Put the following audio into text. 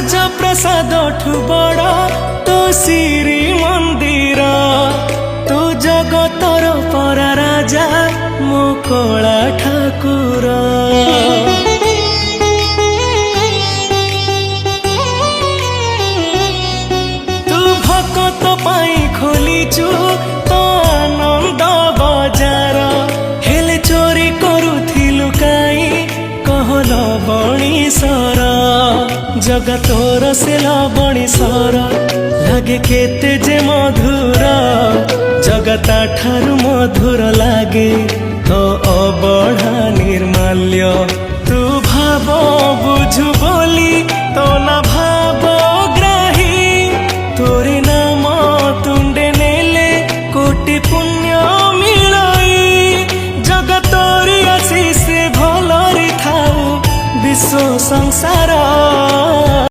ରାଜପ୍ରସାଦ ଠୁ ବଡ଼ ତୋ ଶ୍ରୀ ମନ୍ଦିର। ତୁ ଜଗତର ପରା ରାଜା ମୋ କଳା ଠାକୁର। ତୁ ଭକତ ପାଇଁ ଖୋଲିଛୁ ତ ଆନନ୍ଦ ବଜାର। ହେଲେ ଚୋରି କରୁଥିଲୁ କାଇଁ କହଲ ବଣିସର। ଜଗା ତୋର ସେ ଲବଣିସର ଲାଗେ କେତେ ଯେ ମଧୁର। ଜଗତା ଠାରୁ ମଧୁର ଲାଗେ ତ ଅବଢା ନିର୍ମାଲ୍ୟ। ତୁ ଭାବ ବୁଝୁ ବୋଲି ତୋ ନା